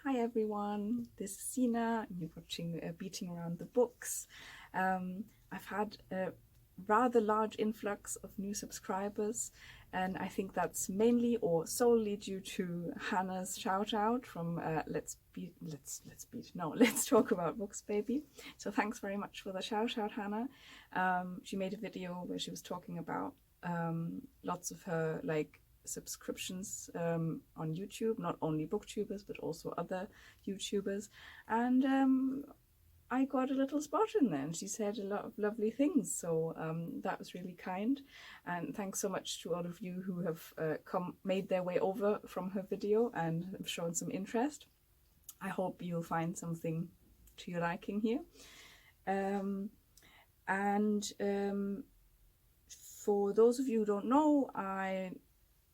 Hi everyone, this is Sina, and you're watching Beating Around the Books. I've had a rather large influx of new subscribers, and I think that's mainly or solely due to Hannah's shout out from Let's Talk About Books, baby. So thanks very much for the shout out, Hannah. She made a video where she was talking about lots of her subscriptions on YouTube, not only BookTubers but also other YouTubers, and I got a little spot in there, and she said a lot of lovely things, so that was really kind. And thanks so much to all of you who have made their way over from her video and have shown some interest. I hope you'll find something to your liking here. For those of you who don't know, I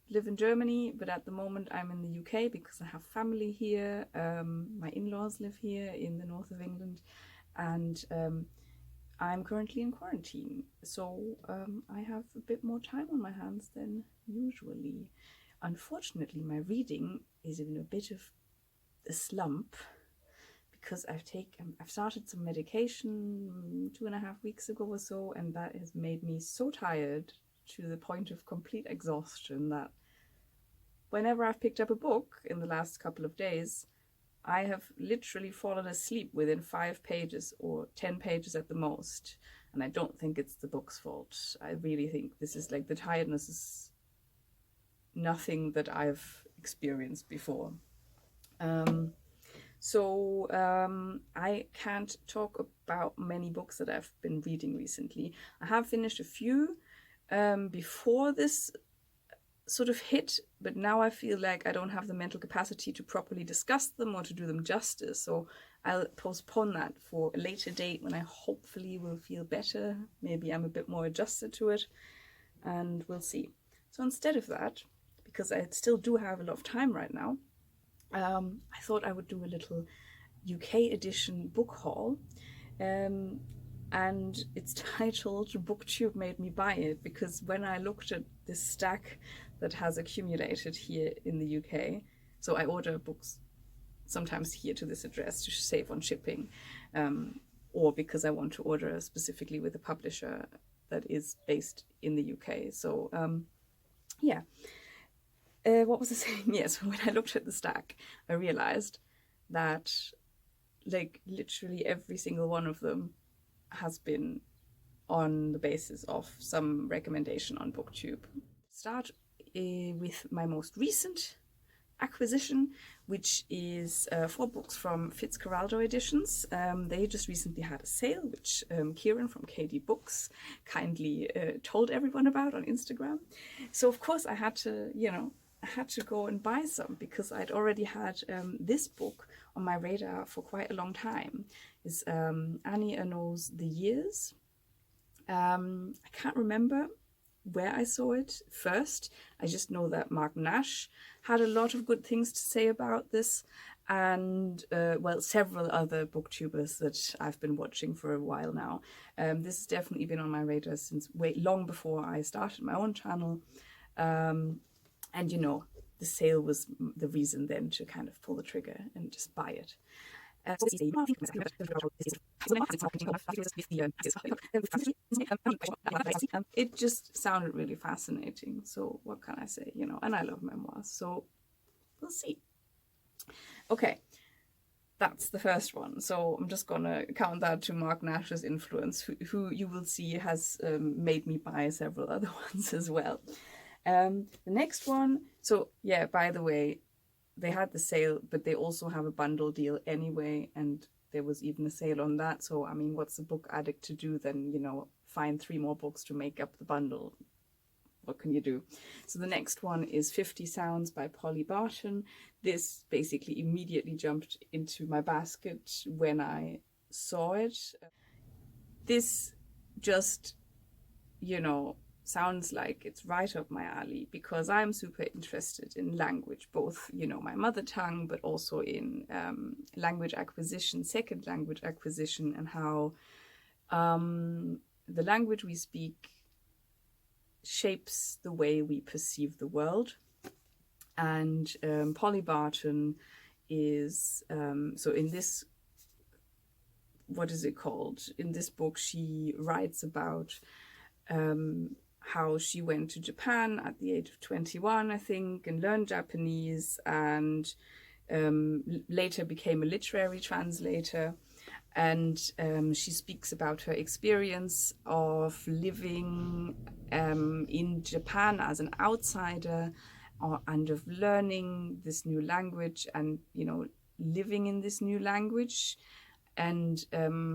live in Germany, but at the moment I'm in the UK because I have family here. My in-laws live here in the north of England, and I'm currently in quarantine, so I have a bit more time on my hands than usually. Unfortunately, my reading is in a bit of a slump because I've started some medication 2.5 weeks ago or so, and that has made me so tired to the point of complete exhaustion that whenever I've picked up a book in the last couple of days, I have literally fallen asleep within 5 pages or 10 pages at the most. And I don't think it's the book's fault. I really think this is the tiredness is nothing that I've experienced before. I can't talk about many books that I've been reading recently. I have finished a few before this sort of hit, but now I feel like I don't have the mental capacity to properly discuss them or to do them justice, so I'll postpone that for a later date when I hopefully will feel better. Maybe I'm a bit more adjusted to it, and we'll see. So instead of that, because I still do have a lot of time right now, I thought I would do a little UK edition book haul, and it's titled BookTube Made Me Buy It, because when I looked at this stack that has accumulated here in the UK, so I order books sometimes here to this address to save on shipping, or because I want to order specifically with a publisher that is based in the UK. So what was I saying? Yes, when I looked at the stack, I realized that literally every single one of them has been on the basis of some recommendation on BookTube. Start with my most recent acquisition, which is 4 books from Fitzgeraldo Editions. They just recently had a sale, which Kieran from KD Books kindly told everyone about on Instagram. So of course I had to, I had to go and buy some, because I'd already had this book on my radar for quite a long time. It's Annie Ernaux's The Years. I can't remember where I saw it first. I just know that Mark Nash had a lot of good things to say about this, and several other booktubers that I've been watching for a while now. This has definitely been on my radar since long before I started my own channel, and the sale was the reason then to kind of pull the trigger and just buy it. It just sounded really fascinating, so what can I say, and I love memoirs, so we'll see. Okay, that's the first one, so I'm just gonna count that to Mark Nash's influence, who you will see has made me buy several other ones as well. The next one, so yeah, by the way, they had the sale, but they also have a bundle deal anyway, and there was even a sale on that. So I mean, what's a book addict to do then, find 3 more books to make up the bundle? What can you do? So the next one is 50 Sounds by Polly Barton. This basically immediately jumped into my basket when I saw it. This just, sounds like it's right up my alley, because I'm super interested in language, both, my mother tongue, but also in language acquisition, second language acquisition, and how the language we speak shapes the way we perceive the world. And Polly Barton is, so in this, what is it called? In this book, she writes about how she went to Japan at the age of 21, I think, and learned Japanese, and later became a literary translator. And she speaks about her experience of living in Japan as an outsider, and of learning this new language, and, you know, living in this new language, and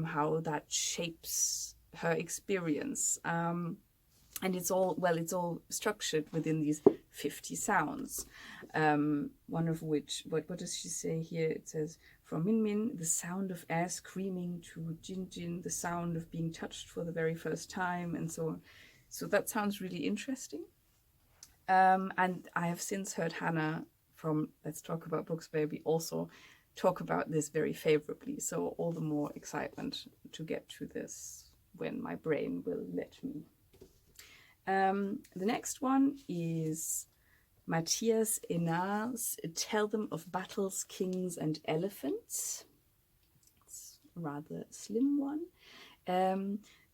how that shapes her experience. And it's all structured within these 50 sounds. One of which, what does she say here? It says, from Min Min, the sound of air screaming, to Jin Jin, the sound of being touched for the very first time, and so on. So that sounds really interesting. And I have since heard Hannah from Let's Talk About Books Baby also talk about this very favorably. So all the more excitement to get to this when my brain will let me. The next one is Mathias Énard's Tell Them of Battles, Kings and Elephants. It's a rather slim one.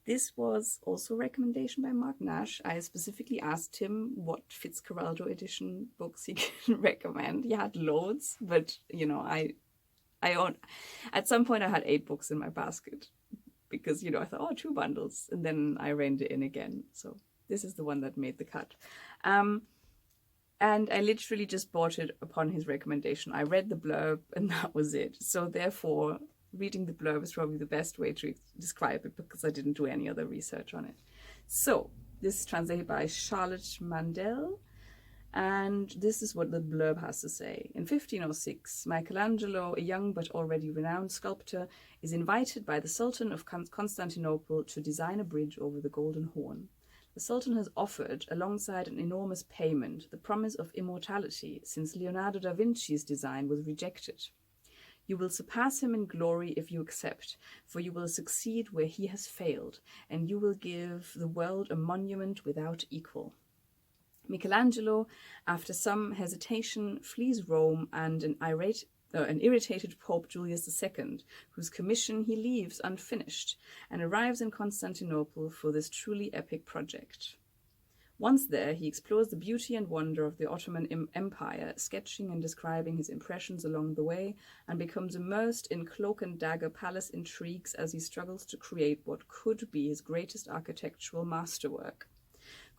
This was also a recommendation by Mark Nash. I specifically asked him what Fitzgeraldo edition books he can recommend. He had loads, but, you know, at some point I had 8 books in my basket because, you know, I thought, oh, 2 bundles, and then I reined it in again. So this is the one that made the cut. And I literally just bought it upon his recommendation. I read the blurb and that was it. So therefore, reading the blurb is probably the best way to describe it, because I didn't do any other research on it. So this is translated by Charlotte Mandel. And this is what the blurb has to say. In 1506, Michelangelo, a young but already renowned sculptor, is invited by the Sultan of Constantinople to design a bridge over the Golden Horn. The Sultan has offered, alongside an enormous payment, the promise of immortality, since Leonardo da Vinci's design was rejected. You will surpass him in glory if you accept, for you will succeed where he has failed, and you will give the world a monument without equal. Michelangelo, after some hesitation, flees Rome and an irritated Pope Julius II, whose commission he leaves unfinished, and arrives in Constantinople for this truly epic project. Once there, he explores the beauty and wonder of the Ottoman Empire, sketching and describing his impressions along the way, and becomes immersed in cloak and dagger palace intrigues as he struggles to create what could be his greatest architectural masterwork.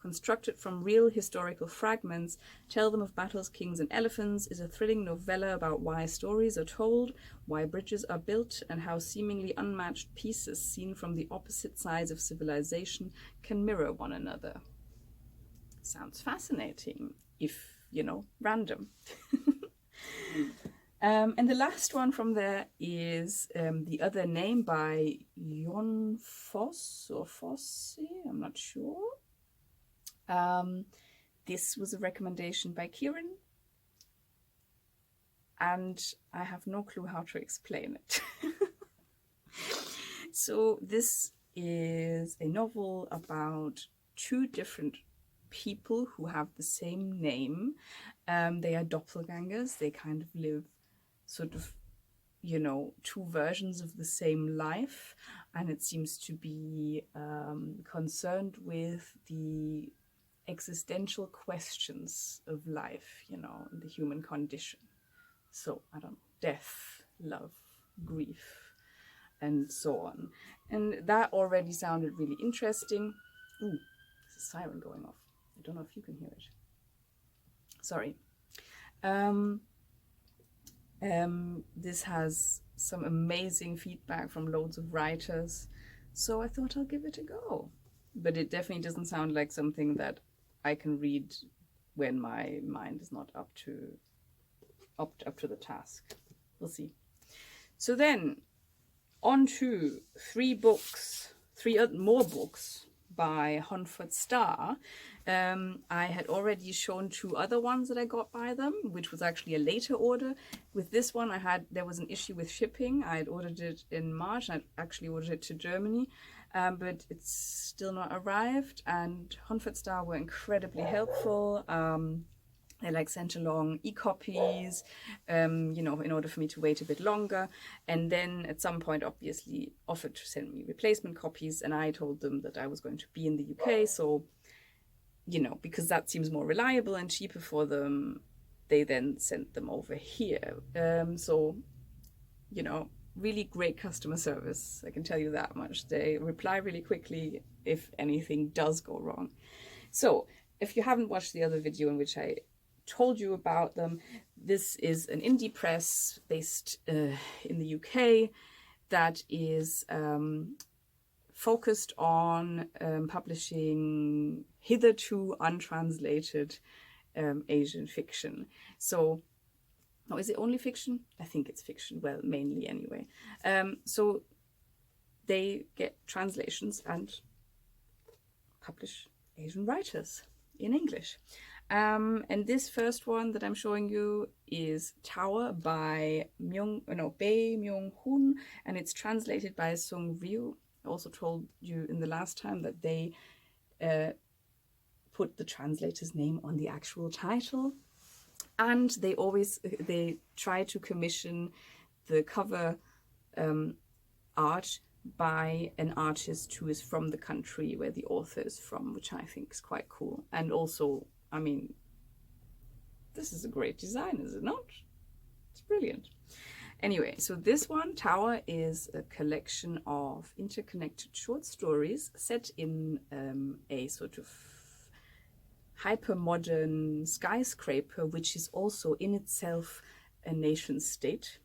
Constructed from real historical fragments, Tell Them of Battles, Kings and Elephants is a thrilling novella about why stories are told, why bridges are built, and how seemingly unmatched pieces seen from the opposite sides of civilization can mirror one another. Sounds fascinating, if, you know, random. And the last one from there is The Other Name by Fosse or Fosse, I'm not sure. This was a recommendation by Kieran, and I have no clue how to explain it. So this is a novel about 2 different people who have the same name. They are doppelgangers. They kind of live sort of, you know, 2 versions of the same life, and it seems to be concerned with the existential questions of life, you know, the human condition. So, I don't know, death, love, grief, and so on. And that already sounded really interesting. Ooh, there's a siren going off. I don't know if you can hear it. Sorry. This has some amazing feedback from loads of writers, so I thought I'll give it a go. But it definitely doesn't sound like something that I can read when my mind is not up to the task. We'll see. So then, on to 3 more books by hunfordstar. I had already shown 2 other ones that I got by them, which was actually a later order. With this one, there was an issue with shipping. I had ordered it in March. I actually ordered it to Germany, but it's still not arrived. And hunfordstar were incredibly helpful. They like sent along e-copies, you know, in order for me to wait a bit longer. And then at some point, obviously, offered to send me replacement copies. And I told them that I was going to be in the UK. So, you know, because that seems more reliable and cheaper for them, they then sent them over here. So, you know, really great customer service. I can tell you that much. They reply really quickly if anything does go wrong. So if you haven't watched the other video in which I told you about them, this is an indie press based in the UK that is focused on publishing hitherto untranslated Asian fiction. So, oh, is it only fiction? I think it's fiction. Well, mainly anyway. So they get translations and publish Asian writers in English. And this first one that I'm showing you is Tower by Bae Myung-hoon, and it's translated by Sung Ryu. I also told you in the last time that they put the translator's name on the actual title, and they try to commission the cover art by an artist who is from the country where the author is from, which I think is quite cool. And also, I mean, this is a great design, is it not? It's brilliant. Anyway, so this one, Tower, is a collection of interconnected short stories set in a sort of hyper-modern skyscraper, which is also in itself a nation state.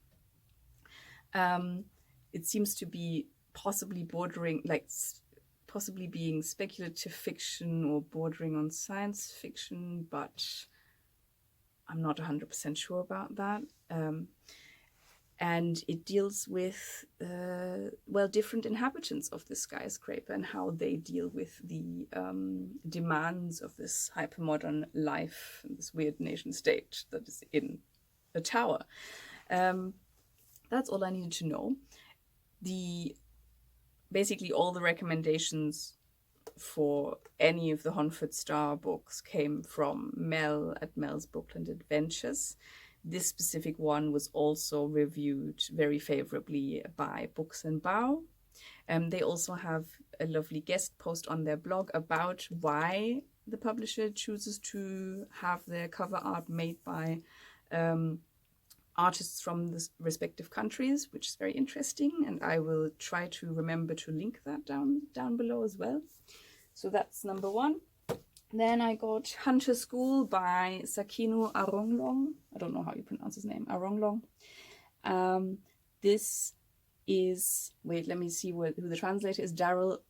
It seems to be possibly bordering, like possibly being speculative fiction or bordering on science fiction, but I'm not 100% sure about that. And it deals with, well, different inhabitants of the skyscraper and how they deal with the demands of this hypermodern life, this weird nation state that is in a tower. That's all I needed to know. Basically all the recommendations for any of the hunfordstar books came from Mel at Mel's Bookland Adventures. This specific one was also reviewed very favorably by Books and Bow. They also have a lovely guest post on their blog about why the publisher chooses to have their cover art made by artists from the respective countries, which is very interesting, and I will try to remember to link that down below as well. So that's number one. Then I got Hunter School by Sakinu Ahronglong. I don't know how you pronounce his name. Ahronglong. This is, wait, let me see who the translator is. Daryl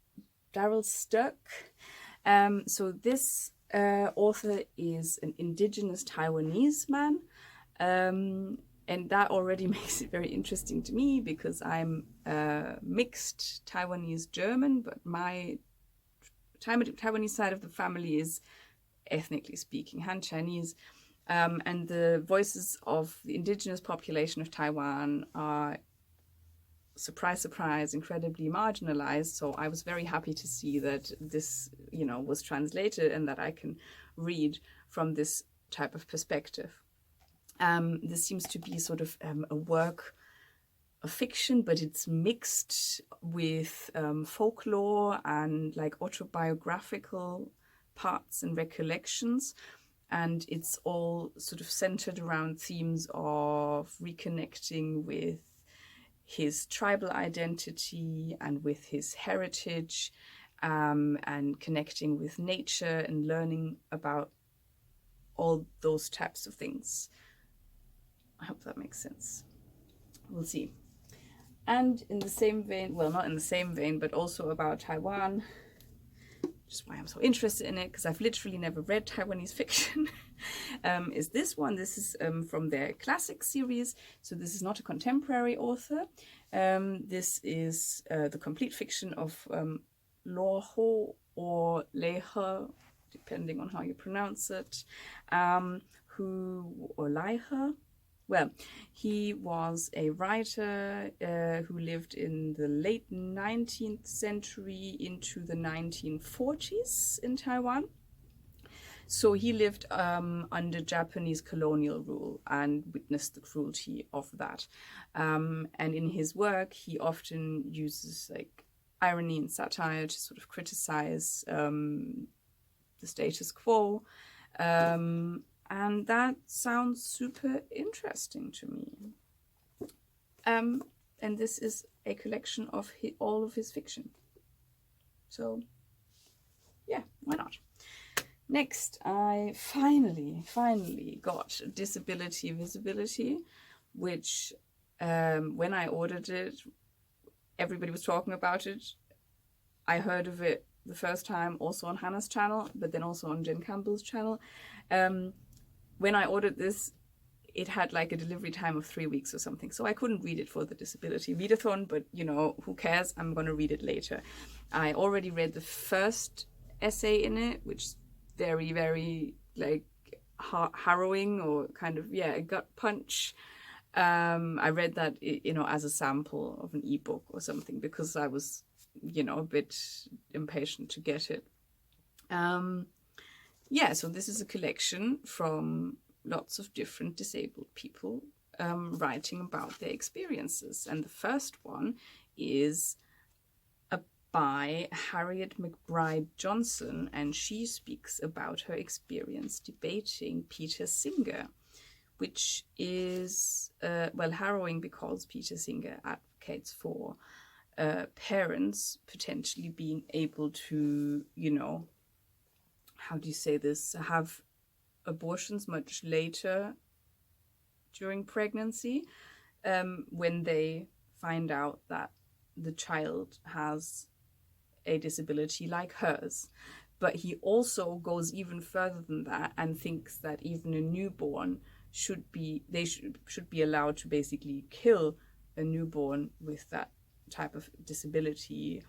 Sturck. So this author is an indigenous Taiwanese man. And that already makes it very interesting to me because I'm mixed Taiwanese-German, but my Taiwanese side of the family is, ethnically speaking, Han Chinese. And the voices of the indigenous population of Taiwan are, surprise, surprise, incredibly marginalized. So I was very happy to see that this, you know, was translated and that I can read from this type of perspective. This seems to be sort of a work of fiction, but it's mixed with folklore and like autobiographical parts and recollections. And it's all sort of centered around themes of reconnecting with his tribal identity and with his heritage, and connecting with nature and learning about all those types of things. I hope that makes sense. We'll see. And in the same vein, well, not in the same vein, but also about Taiwan, which is why I'm so interested in it, because I've literally never read Taiwanese fiction, is this one. This is from their classic series. So this is not a contemporary author. This is the complete fiction of Lōa Hô or Lē Hē, depending on how you pronounce it, or Lai He. Well, he was a writer who lived in the late 19th century into the 1940s in Taiwan. So he lived under Japanese colonial rule and witnessed the cruelty of that. And in his work, he often uses like irony and satire to sort of criticize the status quo. And that sounds super interesting to me. And this is a collection of all of his fiction. So, yeah, why not? Next, I finally got Disability Visibility, which when I ordered it, everybody was talking about it. I heard of it the first time also on Hannah's channel, but then also on Jen Campbell's channel. When I ordered this, it had like a delivery time of 3 weeks or something, so I couldn't read it for the disability readathon, but you know, who cares? I'm gonna read it later. I already read the first essay in it, which is very, very like harrowing, or kind of, yeah, a gut punch. I read that, you know, as a sample of an ebook or something, because I was, you know, a bit impatient to get it. Yeah, so this is a collection from lots of different disabled people writing about their experiences. And the first one is by Harriet McBride Johnson, and she speaks about her experience debating Peter Singer, which is, well, harrowing because Peter Singer advocates for parents potentially being able to, you know, how do you say this, have abortions much later during pregnancy, when they find out that the child has a disability like hers. But he also goes even further than that and thinks that even a newborn should be allowed to basically kill a newborn with that type of disability.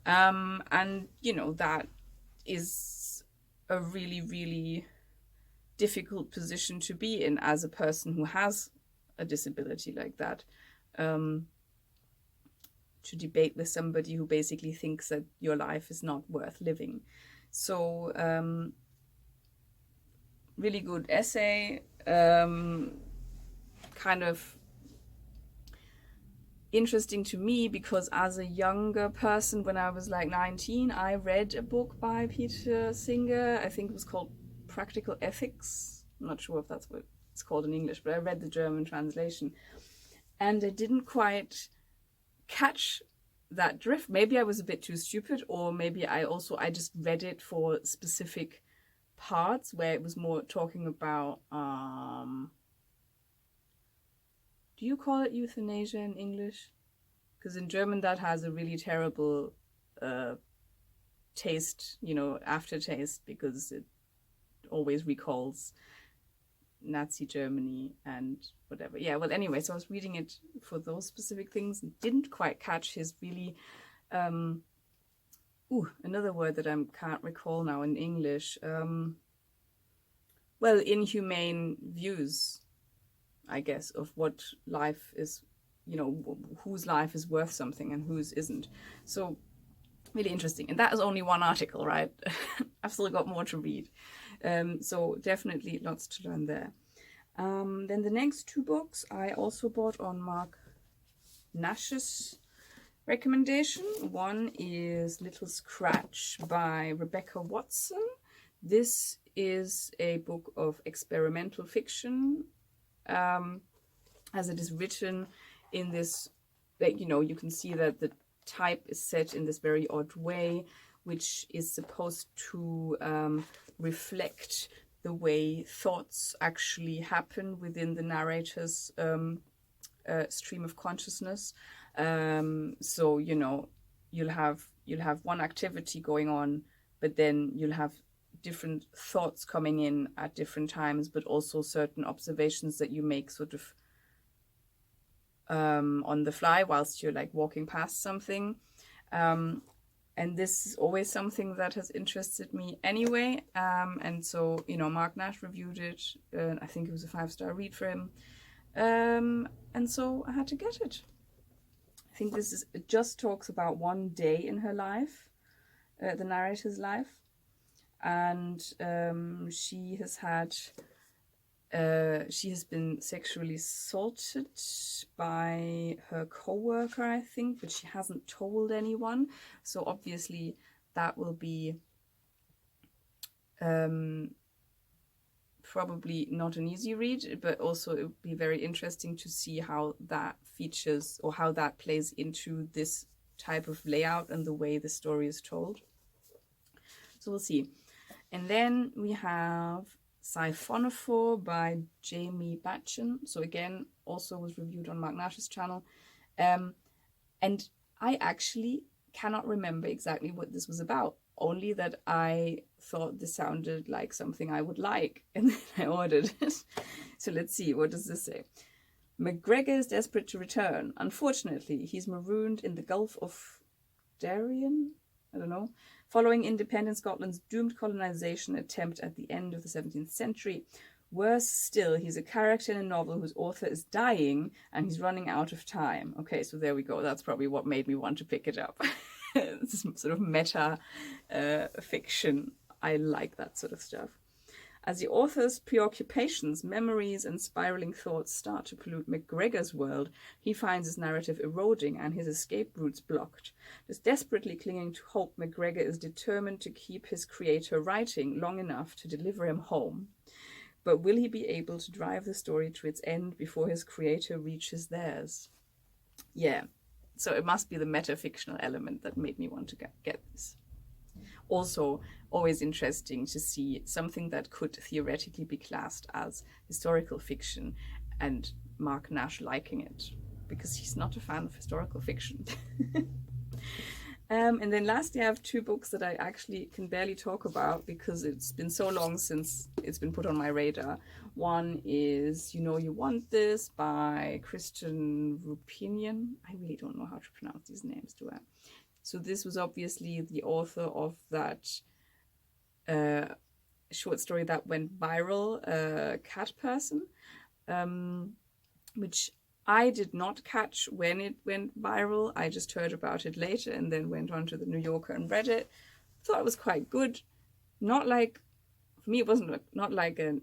And you know, that is a really, really difficult position to be in as a person who has a disability like that, to debate with somebody who basically thinks that your life is not worth living. So really good essay, kind of interesting to me because as a younger person, when I was like 19, I read a book by Peter Singer. I think it was called Practical Ethics. I'm not sure if that's what it's called in English, but I read the German translation and I didn't quite catch that drift. Maybe I was a bit too stupid, or maybe I just read it for specific parts where it was more talking about do you call it euthanasia in English? Because in German that has a really terrible taste, you know, aftertaste, because it always recalls Nazi Germany and whatever. Yeah, well, anyway, so I was reading it for those specific things and didn't quite catch his really another word that I can't recall now in English. Well, inhumane views, I guess, of what life is, you know, whose life is worth something and whose isn't. So really interesting. And that is only one article, right? I've still got more to read. So definitely lots to learn there. Then the next two books I also bought on Mark Nash's recommendation. One is Little Scratch by Rebecca Watson. This is a book of experimental fiction, as it is written in this, like, you know, you can see that the type is set in this very odd way, which is supposed to reflect the way thoughts actually happen within the narrator's stream of consciousness. So, you know, you'll have one activity going on, but then you'll have different thoughts coming in at different times, but also certain observations that you make sort of on the fly whilst you're like walking past something. And this is always something that has interested me anyway. And so, you know, Mark Nash reviewed it. I think it was a 5-star read for him. And so I had to get it. I think it just talks about one day in her life, the narrator's life. and she has been sexually assaulted by her co-worker, I think, but she hasn't told anyone. So obviously that will be probably not an easy read, but also it would be very interesting to see how that features or how that plays into this type of layout and the way the story is told. So we'll see. And then we have Siphonophore by Jaimie Batchan. So again, also was reviewed on Mark Nash's channel. And I actually cannot remember exactly what this was about, only that I thought this sounded like something I would like, and then I ordered it. So let's see, what does this say? McGregor is desperate to return. Unfortunately, he's marooned in the Gulf of Darien? I don't know. Following independent Scotland's doomed colonization attempt at the end of the 17th century. Worse still, he's a character in a novel whose author is dying and he's running out of time. Okay, so there we go. That's probably what made me want to pick it up. This is sort of meta fiction. I like that sort of stuff. As the author's preoccupations, memories, and spiraling thoughts start to pollute McGregor's world, he finds his narrative eroding and his escape routes blocked. Just desperately clinging to hope, McGregor is determined to keep his creator writing long enough to deliver him home. But will he be able to drive the story to its end before his creator reaches theirs? Yeah, so it must be the meta-fictional element that made me want to get this. Also, always interesting to see something that could theoretically be classed as historical fiction and Mark Nash liking it, because he's not a fan of historical fiction. And then lastly, I have two books that I actually can barely talk about because it's been so long since it's been put on my radar. One is You Know You Want This by Kristen Roupenian. I really don't know how to pronounce these names, do I? So this was obviously the author of that short story that went viral, Cat Person, which I did not catch when it went viral. I just heard about it later and then went on to the New Yorker and read it. Thought it was quite good. Not like, for me, it wasn't not like an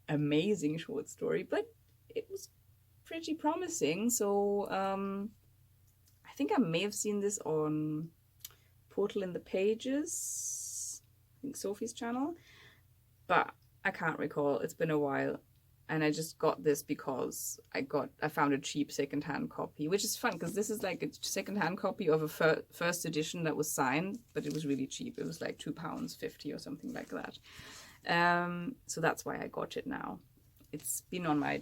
amazing short story, but it was pretty promising. So I think I may have seen this on Portal in the Pages, I think Sophie's channel, but I can't recall. It's been a while. And I just got this because I found a cheap secondhand copy, which is fun because this is like a secondhand copy of a first edition that was signed, but it was really cheap. It was like £2.50 or something like that. So that's why I got it now. It's been on my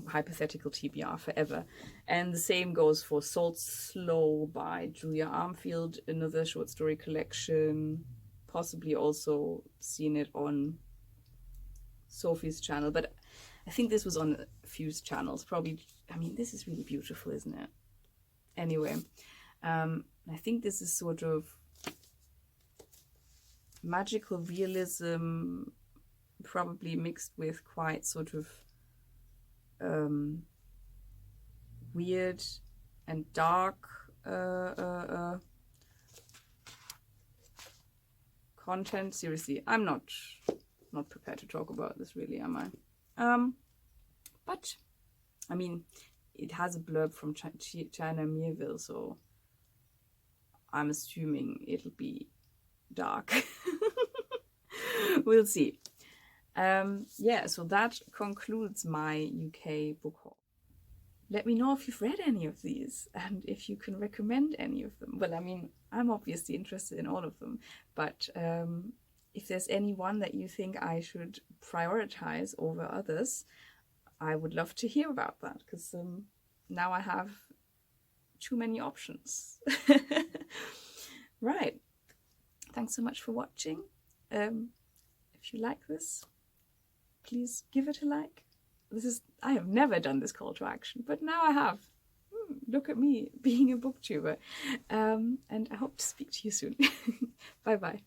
hypothetical TBR forever. And the same goes for Salt Slow by Julia Armfield, another short story collection. Possibly also seen it on Sophie's channel, but I think this was on a few channels. Probably, I mean, this is really beautiful, isn't it? Anyway, I think this is sort of magical realism, probably mixed with quite sort of weird and dark content. Seriously, I'm not prepared to talk about this, really, am I? But I mean, it has a blurb from China Mirville, so I'm assuming it'll be dark. We'll see. Yeah, so that concludes my UK book haul. Let me know if you've read any of these and if you can recommend any of them. Well, I mean, I'm obviously interested in all of them, but if there's any one that you think I should prioritize over others, I would love to hear about that, because now I have too many options. Right. Thanks so much for watching. If you like this, please give it a like. I have never done this call to action, but now I have. Look at me being a booktuber. And I hope to speak to you soon. Bye bye.